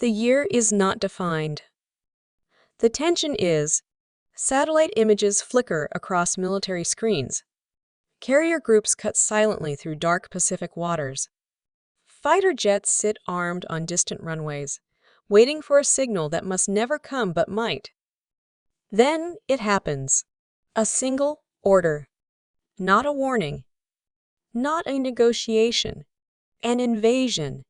The year is not defined. The tension is satellite images flicker across military screens. Carrier groups cut silently through dark Pacific waters. Fighter jets sit armed on distant runways, waiting for a signal that must never come but might. Then it happens. A single order. Not a warning. Not a negotiation. An invasion.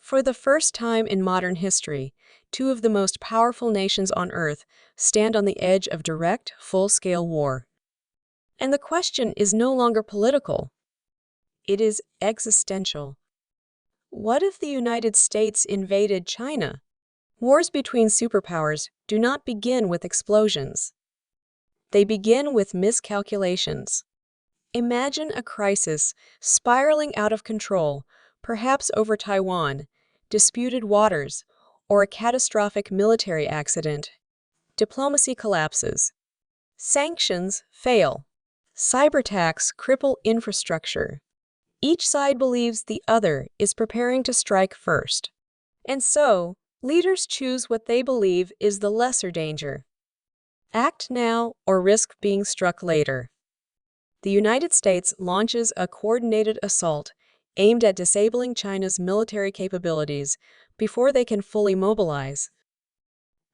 For the first time in modern history, two of the most powerful nations on Earth stand on the edge of direct, full-scale war. And the question is no longer political. It is existential. What if the United States invaded China? Wars between superpowers do not begin with explosions. They begin with miscalculations. Imagine a crisis spiraling out of control, perhaps over Taiwan, disputed waters, or a catastrophic military accident. Diplomacy collapses. Sanctions fail. Cyberattacks cripple infrastructure. Each side believes the other is preparing to strike first. And so, leaders choose what they believe is the lesser danger. Act now or risk being struck later. The United States launches a coordinated assault aimed at disabling China's military capabilities before they can fully mobilize.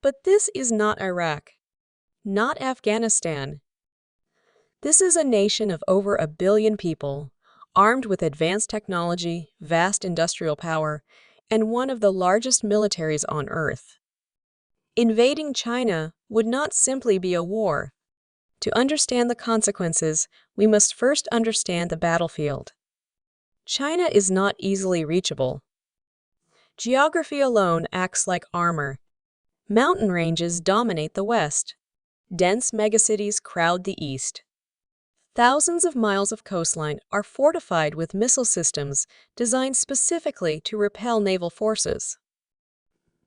But this is not Iraq, not Afghanistan. This is a nation of over 1 billion people, armed with advanced technology, vast industrial power, and one of the largest militaries on Earth. Invading China would not simply be a war. To understand the consequences, we must first understand the battlefield. China is not easily reachable. Geography alone acts like armor. Mountain ranges dominate the west. Dense megacities crowd the east. Thousands of miles of coastline are fortified with missile systems designed specifically to repel naval forces.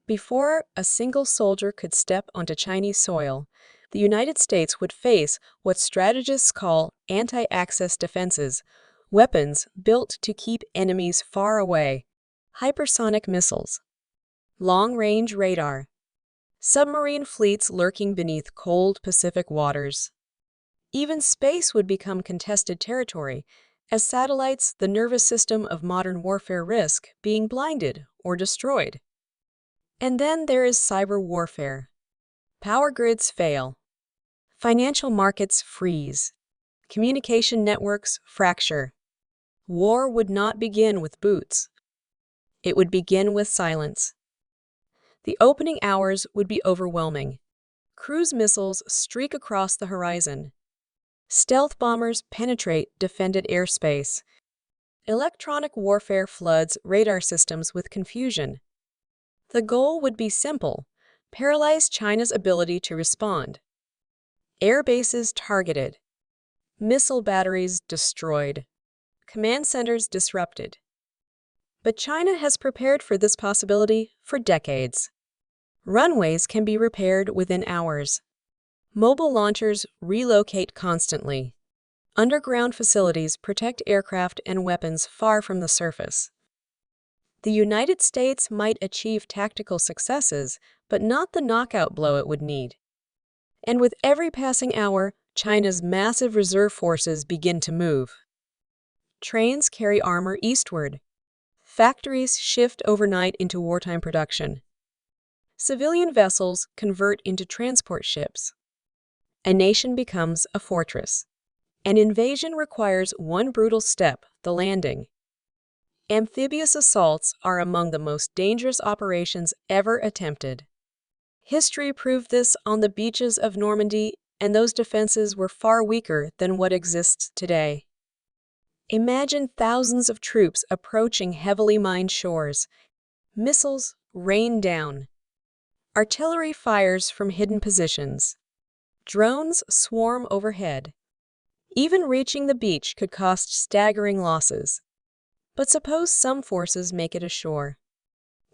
Before a single soldier could step onto Chinese soil, the United States would face what strategists call anti-access defenses, weapons built to keep enemies far away, hypersonic missiles, long-range radar, submarine fleets lurking beneath cold Pacific waters. Even space would become contested territory, as satellites, the nervous system of modern warfare, risk being blinded or destroyed. And then there is cyber warfare. Power grids fail. Financial markets freeze. Communication networks fracture. War would not begin with boots. It would begin with silence. The opening hours would be overwhelming. Cruise missiles streak across the horizon. Stealth bombers penetrate defended airspace. Electronic warfare floods radar systems with confusion. The goal would be simple: paralyze China's ability to respond. Air bases targeted. Missile batteries destroyed. Command centers disrupted. But China has prepared for this possibility for decades. Runways can be repaired within hours. Mobile launchers relocate constantly. Underground facilities protect aircraft and weapons far from the surface. The United States might achieve tactical successes, but not the knockout blow it would need. And with every passing hour, China's massive reserve forces begin to move. Trains carry armor eastward. Factories shift overnight into wartime production. Civilian vessels convert into transport ships. A nation becomes a fortress. An invasion requires one brutal step: the landing. Amphibious assaults are among the most dangerous operations ever attempted. History proved this on the beaches of Normandy, and those defenses were far weaker than what exists today. Imagine thousands of troops approaching heavily mined shores. Missiles rain down. Artillery fires from hidden positions. Drones swarm overhead. Even reaching the beach could cost staggering losses. But suppose some forces make it ashore.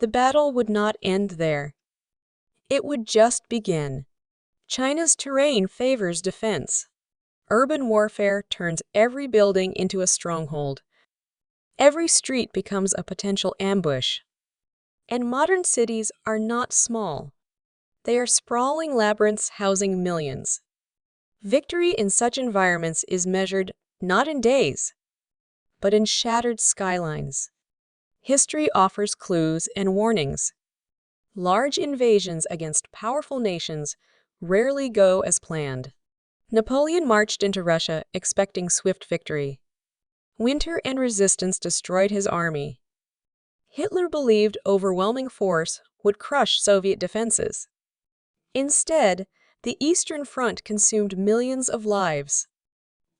The battle would not end there. It would just begin. China's terrain favors defense. Urban warfare turns every building into a stronghold. Every street becomes a potential ambush. And modern cities are not small. They are sprawling labyrinths housing millions. Victory in such environments is measured not in days, but in shattered skylines. History offers clues and warnings. Large invasions against powerful nations rarely go as planned. Napoleon marched into Russia expecting swift victory. Winter and resistance destroyed his army. Hitler believed overwhelming force would crush Soviet defenses. Instead, the Eastern Front consumed millions of lives.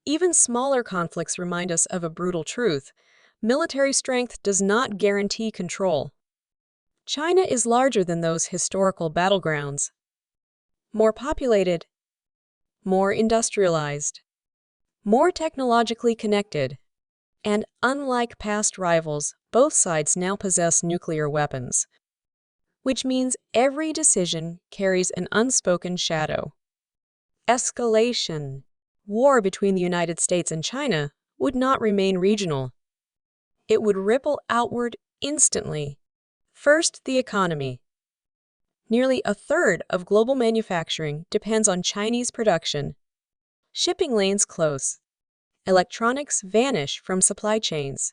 Even smaller conflicts remind us of a brutal truth: military strength does not guarantee control. China is larger than those historical battlegrounds. More populated, more industrialized, more technologically connected. And unlike past rivals, both sides now possess nuclear weapons, which means every decision carries an unspoken shadow. Escalation. War between the United States and China would not remain regional. It would ripple outward instantly. First, the economy. Nearly a third of global manufacturing depends on Chinese production. Shipping lanes close. Electronics vanish from supply chains.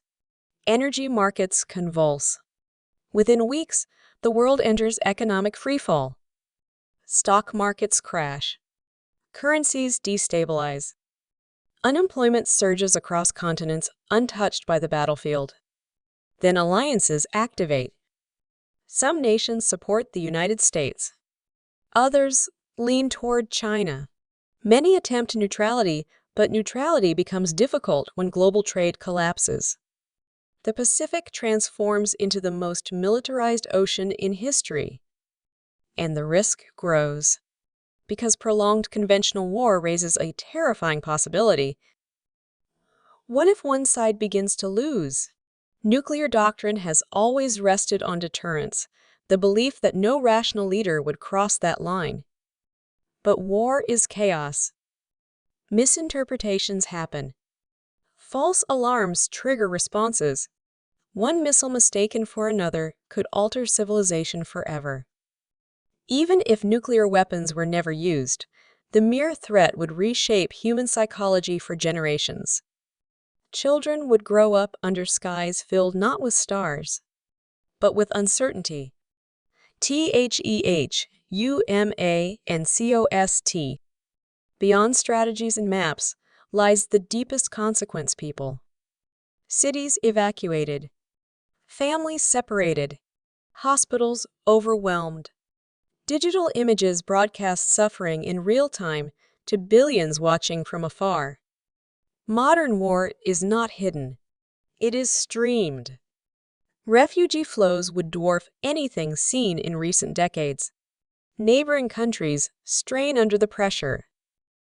Energy markets convulse. Within weeks, the world enters economic freefall. Stock markets crash. Currencies destabilize. Unemployment surges across continents untouched by the battlefield. Then alliances activate. Some nations support the United States. Others lean toward China. Many attempt neutrality, but neutrality becomes difficult when global trade collapses. The Pacific transforms into the most militarized ocean in history. And the risk grows, because prolonged conventional war raises a terrifying possibility. What if one side begins to lose? Nuclear doctrine has always rested on deterrence, the belief that no rational leader would cross that line. But war is chaos. Misinterpretations happen. False alarms trigger responses. One missile mistaken for another could alter civilization forever. Even if nuclear weapons were never used, the mere threat would reshape human psychology for generations. Children would grow up under skies filled not with stars, but with uncertainty. THEHUMANCOST. Beyond strategies and maps lies the deepest consequence, people. Cities evacuated, families separated, hospitals overwhelmed. Digital images broadcast suffering in real time to billions watching from afar. Modern war is not hidden. It is streamed. Refugee flows would dwarf anything seen in recent decades. Neighboring countries strain under the pressure.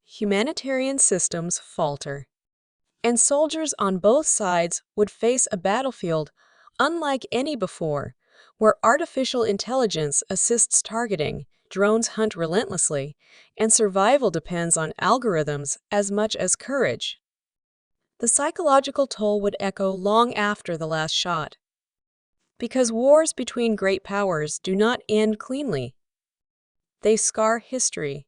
Humanitarian systems falter. And soldiers on both sides would face a battlefield unlike any before, where artificial intelligence assists targeting, drones hunt relentlessly, and survival depends on algorithms as much as courage. The psychological toll would echo long after the last shot. Because wars between great powers do not end cleanly. They scar history.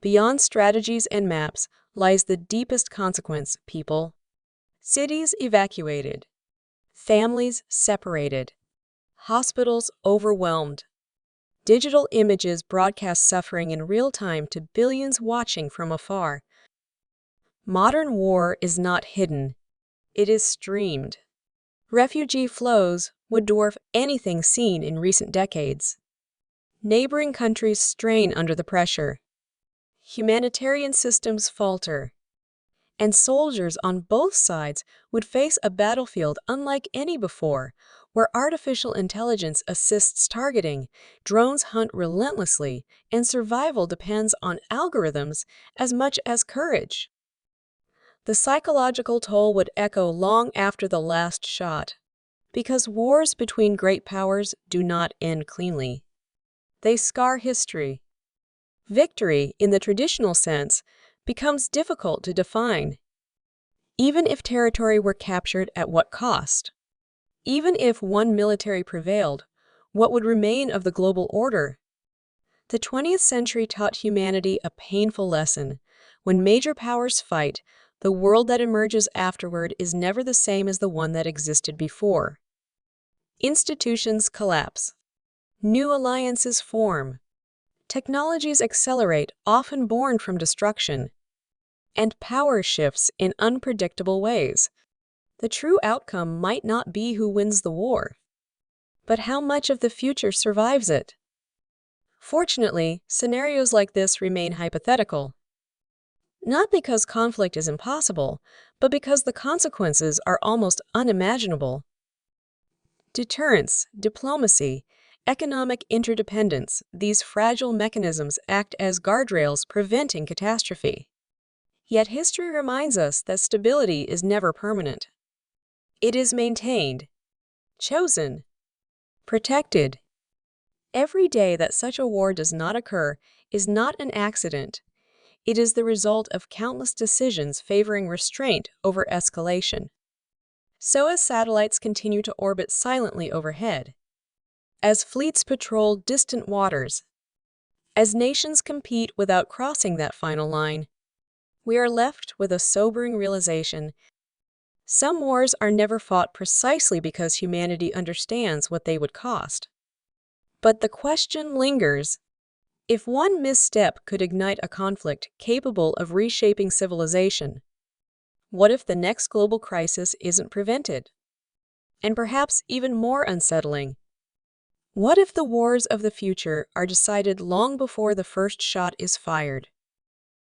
Beyond strategies and maps lies the deepest consequence, people. Cities evacuated. Families separated. Hospitals overwhelmed. Digital images broadcast suffering in real time to billions watching from afar. Modern war is not hidden. It is streamed. Refugee flows would dwarf anything seen in recent decades. Neighboring countries strain under the pressure. Humanitarian systems falter. And soldiers on both sides would face a battlefield unlike any before, where artificial intelligence assists targeting, drones hunt relentlessly, and survival depends on algorithms as much as courage. The psychological toll would echo long after the last shot. Because wars between great powers do not end cleanly. They scar history. Victory, in the traditional sense, becomes difficult to define. Even if territory were captured, at what cost? Even if one military prevailed, What would remain of the global order? The 20th century taught humanity a painful lesson. When major powers fight, the world that emerges afterward is never the same as the one that existed before. Institutions collapse. New alliances form. Technologies accelerate, often born from destruction. And power shifts in unpredictable ways. The true outcome might not be who wins the war, but how much of the future survives it. Fortunately, scenarios like this remain hypothetical. Not because conflict is impossible, but because the consequences are almost unimaginable. Deterrence, diplomacy, economic interdependence, these fragile mechanisms act as guardrails preventing catastrophe. Yet history reminds us that stability is never permanent. It is maintained, chosen, protected. Every day that such a war does not occur is not an accident. It is the result of countless decisions favoring restraint over escalation. So as satellites continue to orbit silently overhead, as fleets patrol distant waters, as nations compete without crossing that final line, we are left with a sobering realization. Some wars are never fought precisely because humanity understands what they would cost. But the question lingers: if one misstep could ignite a conflict capable of reshaping civilization, what if the next global crisis isn't prevented? And perhaps even more unsettling, what if the wars of the future are decided long before the first shot is fired?